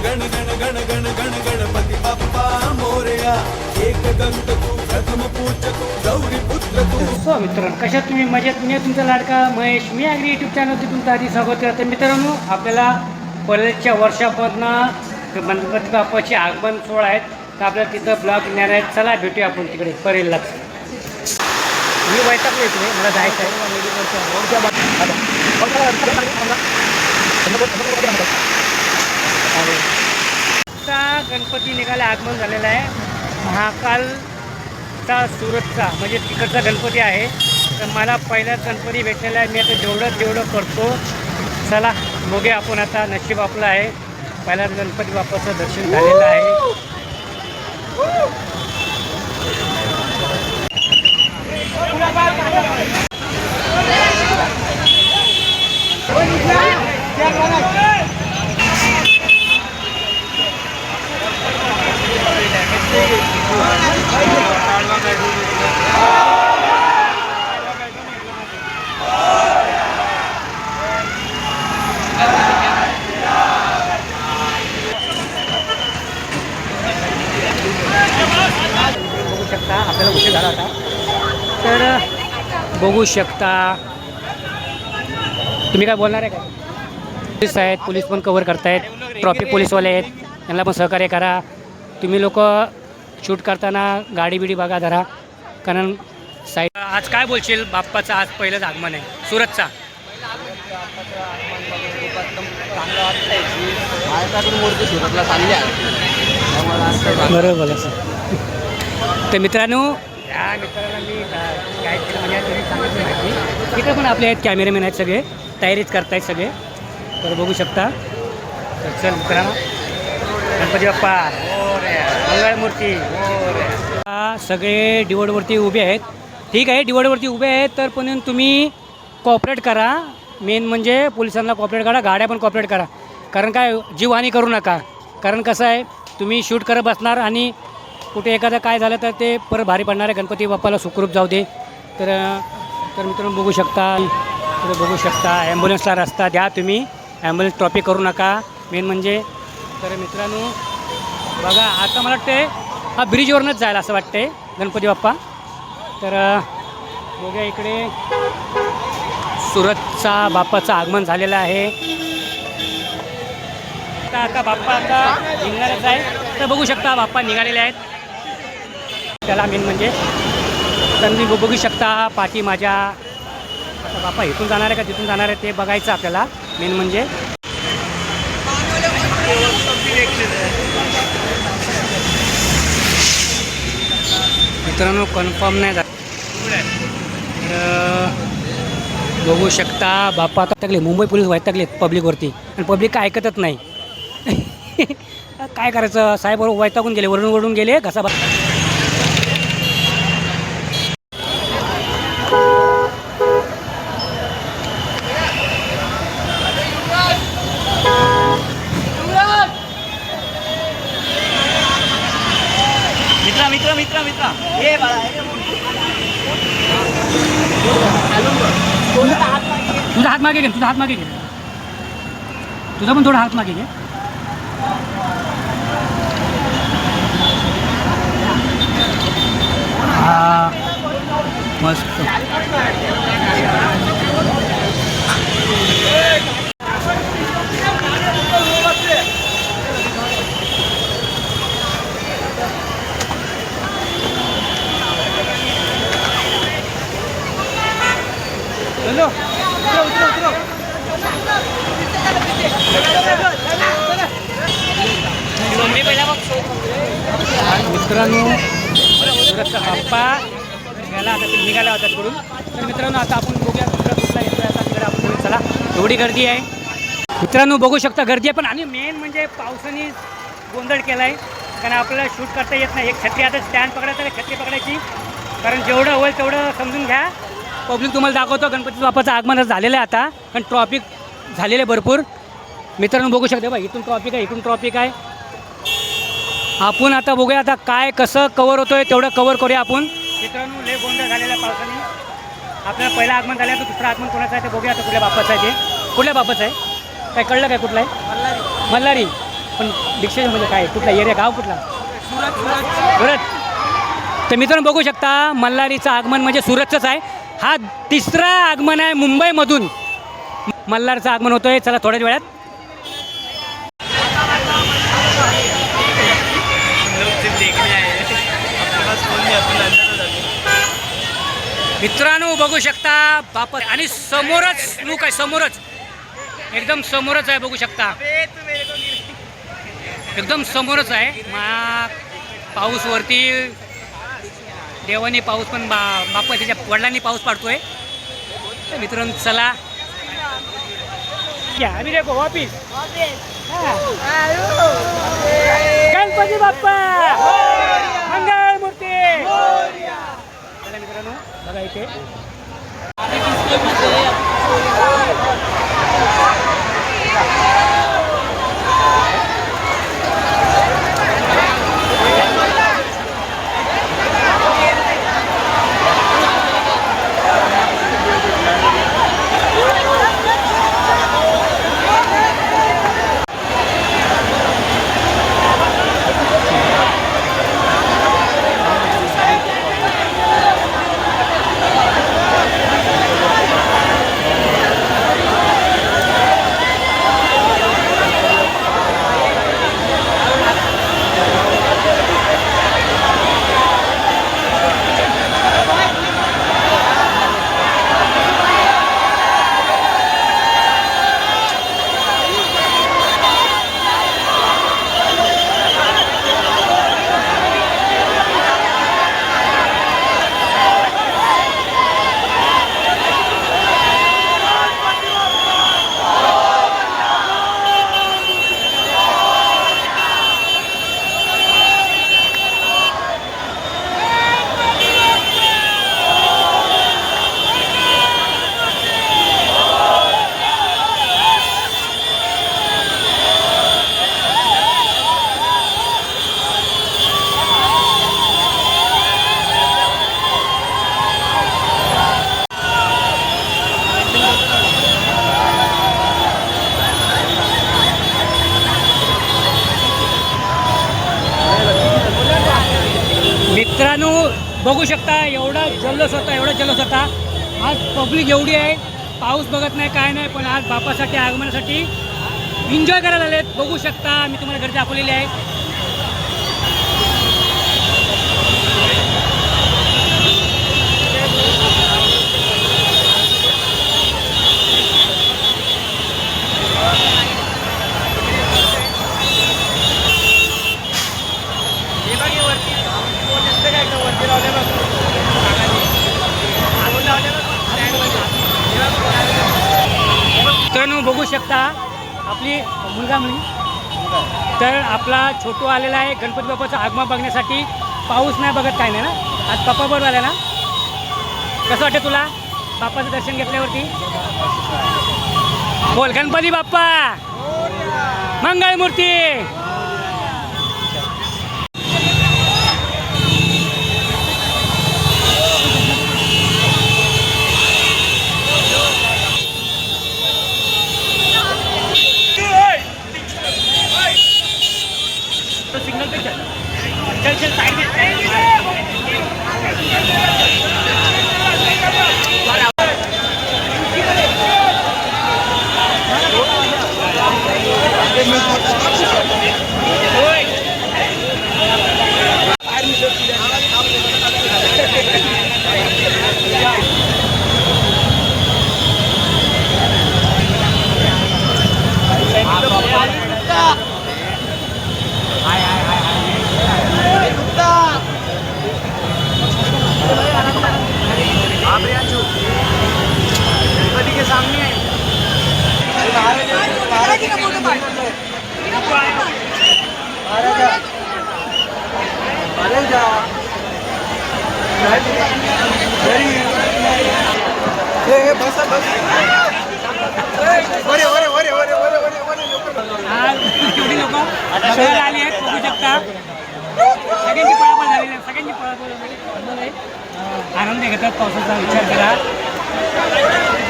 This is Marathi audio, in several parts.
गण गण गण गण गण गणपती बाप्पा मोरया. एक दंत तू प्रथम पूज्य तू गौरी पुत्र तू. सो मित्रांनो, कशा तुम्ही मजेत? मी तुमचा लाडका महेश, मी ॲग्री यूट्यूब चॅनलवरती तुमचं आधी स्वागत करते. मित्रांनो, आपल्याला कॉलेजच्या वर्षापासून गणपती बाप्पाचे आगमन सोहळा आहेत, तर आपल्याला तिथं ब्लॉग येणार आहेत. चला भेटूया आपण तिकडे परेललाच. मी वैतागलो इकडे, मला जायचं आहे. गणपती निघाले, आगमन झालेलं आहे. महाकालचा सुरतचा म्हणजे तिकडचा गणपती आहे. तर मला पहिलाच गणपती भेटलेला आहे. मी आता जेवढं करतो. चला बघूया आपण, आता नशीब आपलं आहे. पहिलाच गणपती बाप्पाचं दर्शन झालेलं आहे. बघू शकता, आपल्याला उशीर झाला होता, तर बघू शकता. तुम्ही काय बोलणार आहे का? पोलीस आहेत, पोलीस पण कव्हर करतायत, ट्रॉफिक पोलीसवाले आहेत, त्यांना पण सहकार्य करा. तुम्ही लोक शूट करताना गाडी बिडी बघा जरा, कारण साईड. आज काय बोलशील? बाप्पाचं आज पहिलंच आगमन आहे सुरतचा. मूर्ती सुरतला चालली आहे. बरोबर सर. तर मित्रांनो, या मित्रांना मी काय केलं म्हणजे तुम्ही सांगितलं माहिती. तिकडे पण आपले आहेत कॅमेरामॅन आहेत, सगळे तयारीच करतायत सगळे. तर बघू शकता. तर चल मित्रांनो, गणपती बाप्पा मंगळमूर्ती. सगळे डिवोडवरती उभे आहेत. ठीक आहे, डिवोडवरती उभे आहेत, तर पण तुम्ही कॉपरेट करा. मेन म्हणजे पोलिसांना कॉपरेट करा, गाड्या पण कॉपरेट करा. कारण काय, जीवहानी करू नका. कारण कसं आहे, तुम्ही शूट करत बसणार आणि कुठे एखादं काय झालं तर ते परत भारी पडणार आहे. गणपती बाप्पाला सुखरूप जाऊ दे. तर मित्रांनो बघू शकता, बघू शकता ॲम्ब्युलन्सला रस्ता द्या तुम्ही. ॲम्ब्युलन्स ट्रॉफिक करू नका मेन म्हणजे. तर मित्रांनो बघा, आता मला वाटते हा ब्रिजवरूनच जायला असं वाटते गणपती बाप्पा. तर बघूया, इकडे सुरतचा बाप्पाचं आगमन झालेलं आहे. आता बाप्पा आता निघणारच आहे. तर बघू शकता बाप्पा निघालेले आहेत. त्याला मेन म्हणजे तर मी बघू शकता पाठी माझ्या. आता बाप्पा इथून जाणार आहे का तिथून जाणार आहे ते बघायचं आपल्याला मेन म्हणजे. मित्रांनो कन्फर्म नाही झालं. बघू शकता बाप्पा आता टाकले. मुंबई पोलीस वैतागलेत पब्लिकवरती, आणि पब्लिक काय ऐकतच नाही. काय करायचं, साहेब बरोबर वैतागून गेले, वरून गेले घसा. मित्रा हे बाळा, तुझा हात मागे घे, तुझा हात मागे घे, तुझा पण थोडा हात मागे घे. हा मस्त. मित्रांनो सुरतचा बाप्पा निघाला, आता ते निघाला होता तिकडून. तर मित्रांनो आता आपण बघूया कुठला येतोय. आता तिकडे आपण चला. एवढी गर्दी आहे मित्रांनो, बघू शकता गर्दी आहे. पण आणि मेन म्हणजे पावसाने गोंधळ केला आहे, कारण आपल्याला शूट करता येत नाही. एक छत्री आता स्टँड पकडायचं आहे, छत्री पकडायची. कारण जेवढं होईल तेवढं समजून घ्या. पब्लिक तुम्हाला दाखवतो. गणपती बाप्पाचं आगमन झालेलं आहे आता, पण ट्रॉफिक झालेलं आहे भरपूर. मित्रांनो बघू शकता बघा, इथून ट्रॉफिक आहे, इथून ट्रॉफिक आहे. आपण आता बघूया आता काय कसं कवर होतोय, तेवढं कवर करूया आपण. मित्रांनो लय गोंधळ झालेला आहे पावसाने. आपल्याला पहिला आगमन झालं, तर दुसरं आगमन कोणाचं आहे ते बघूया आता. कुठल्या बाप्पाचं आहे ते, कुठल्या बाप्पाचं आहे काय कळलं काय? कुठलं आहे? मल्हारी. पण डिक्शनरी म्हणजे काय कुठला एरिया गाव कुठला सुरत. तर मित्रांनो बघू शकता मल्हारीचं आगमन म्हणजे सुरतचंच आहे. हा तिसरा आगमन आहे मुंबईमधून मल्हारचं आगमन होतं आहे. चला थोड्याच वेळात. मित्रांनो बघू शकता बाप आणि समोरच लूक आहे, समोरच एकदम समोरच आहे. बघू शकता एकदम समोरच आहे. पाऊस वरती देवानी पाऊस पण बाप्पा त्याच्या वडिलांनी पाऊस पाडतोय. तर मित्रांनो चला या आम्ही देखो वापिस गणपती बाप्पा मंगळ मूर्ती. चला मित्रांनो बघा इथे मित्रांनो बघू शकता एवढा जल्लोष होता. आज पब्लिक एवढी आहे, पाऊस बघत नाही काय नाही, पण आज बाप्पासाठी आगमनासाठी एन्जॉय करायला आलेत. बघू शकता मी तुम्हाला गर्दी दाखवलेली आहे. मित्रांनो बघू शकता आपली मुलगा मुलगी तर आपला छोटू आलेला आहे गणपती बाप्पाचं आगमन बघण्यासाठी. पाऊस नाही बघत काय नाही ना. आज पप्पा बरोबर आला ना. कसं वाटतं तुला बाप्पाचं दर्शन घेतल्यावरती? बोल गणपती बाप्पा मंगळ मूर्ती. सिग्नल पे चल साइड में. एवढी लोक शहर आली आहेत बघू शकता. सगळ्यांची पळापळ झालेली आहे, सगळ्यांची पळापळ झालेली. आनंद घेतात पावसाचा. विचार करा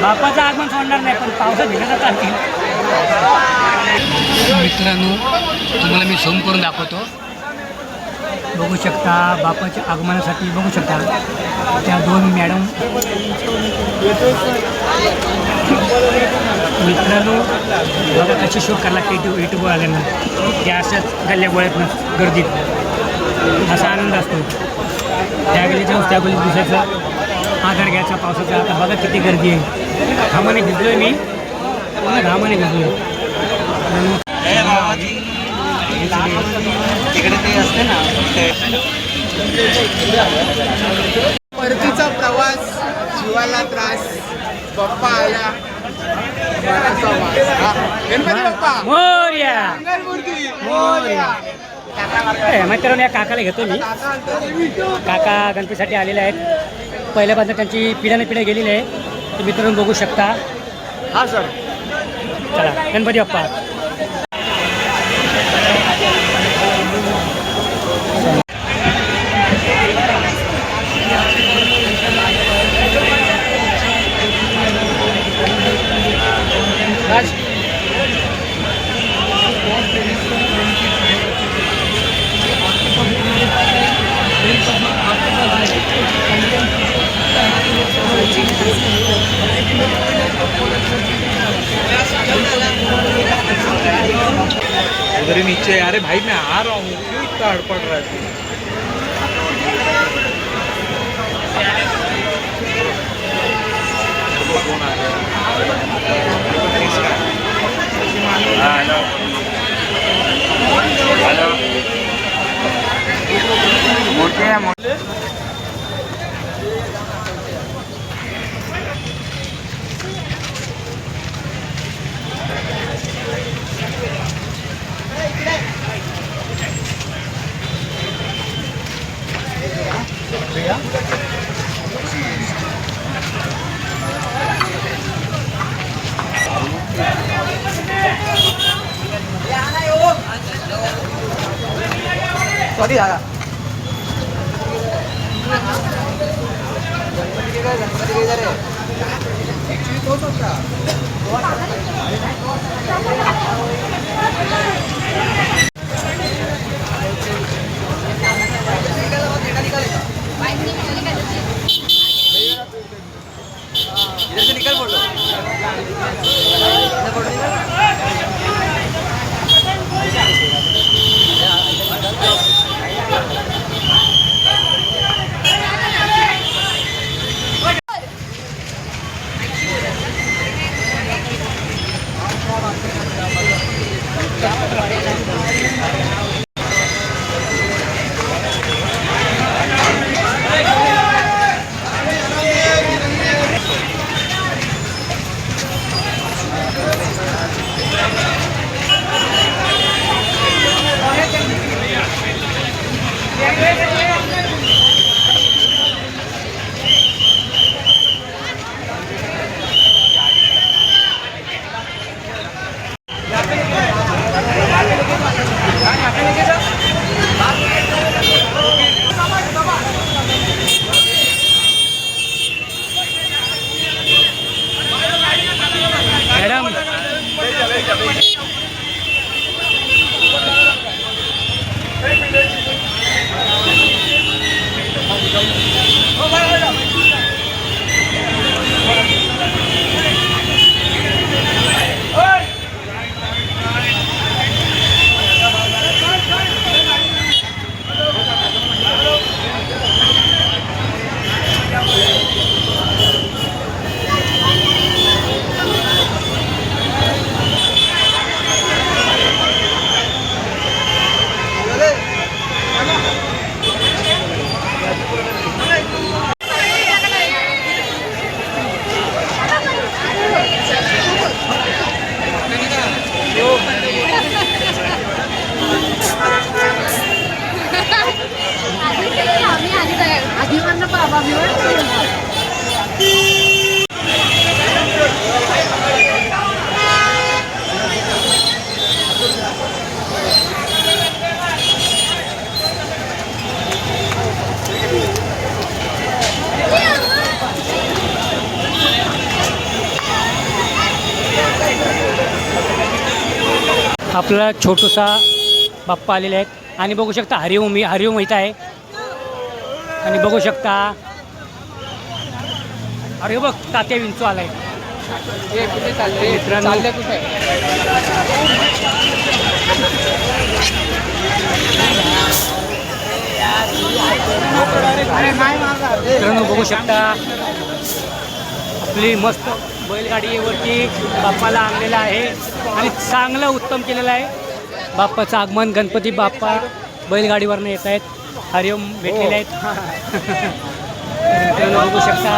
बाप्पाचं आगमन सोडणार नाही पण पावसात भिजत चालतील. मित्रांनो तुम्हाला मी झूम करून दाखवतो. बघू शकता बापाच्या आगमनासाठी बघू शकता त्या दोन मॅडम. मित्रांनो बघा कशी शूट करायला युट्यूब आल्यांना त्या अशाच गल्ल्या गोळ्यातनं गर्दीत असा आनंद असतो. त्या गल्लीच्या त्या गल्लीत दिसायचं आधार घ्यायचा पावसाचा. आता बघा किती गर्दी आहे. घामाने भिजलो आहे मी पूर्ण घामाने भिजलो. तिकडे ते असते ना परतीचा प्रवास जीवाला त्रास बाप्पा आला गणपती बाप्पा मोरया मंगलमूर्ती मोरया. मित्रांनो या काकाला घेतो मी. काका गणपतीसाठी आलेले आहेत. पहिल्यापासून त्यांची पिढ्याने पिढ्या गेलेली आहे. तर मित्रांनो बघू शकता. हा सर चला गणपती बाप्पा. उधर ही नीचे. अरे भाई मैं आ रहा हूँ, क्यों इतना अड़पड़ रहा है तू? फोन आ गया. हेलो मोठे मोठे. सॉरी दादा तोच होता. इधर से निकल फोटो. आपला छोटूसा बाप्पा आलेले आहेत आणि बघू शकता हरिओम इथं आहे आणि बघू शकता अरे बघ तात्या विंचू आलाय मित्रांनो मित्रांनो बघू शकता आपली मस्त बैलगाडीवरती बाप्पाला आणलेलं आहे आणि चांगलं उत्तम केलेलं आहे बाप्पाचं आगमन गणपती बाप्पा बैलगाडीवरनं येत आहेत हरिओम भेटलेले आहेत मित्रांनो बघू शकता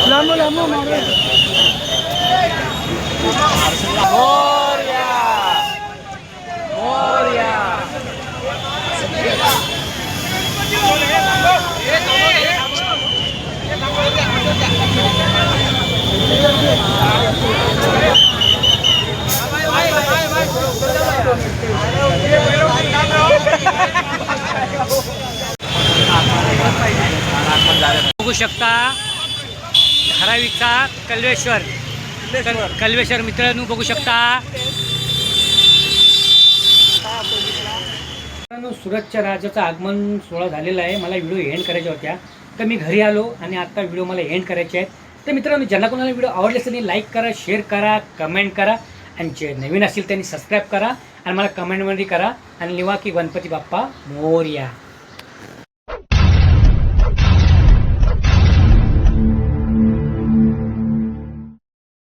लांबू लांबू बघू शकता धारावीचा कल्वेश्वर कल्वेश्वर मित्रांनो बघू शकता मित्रांनो सुरतच्या राजाचं आगमन सोहळा झालेला आहे मला व्हिडिओ एंड करायच्या होत्या तर मी घरी आलो आणि आता व्हिडिओ मला एंड करायचे आहेत तर मित्रांनो ज्यांना कोणाला व्हिडिओ आवडले असेल लाईक करा शेअर करा कमेंट करा आणि जे नवीन असतील त्यांनी सबस्क्राईब करा आणि मला कमेंटमध्ये करा आणि लिहा की गणपती बाप्पा मोरया.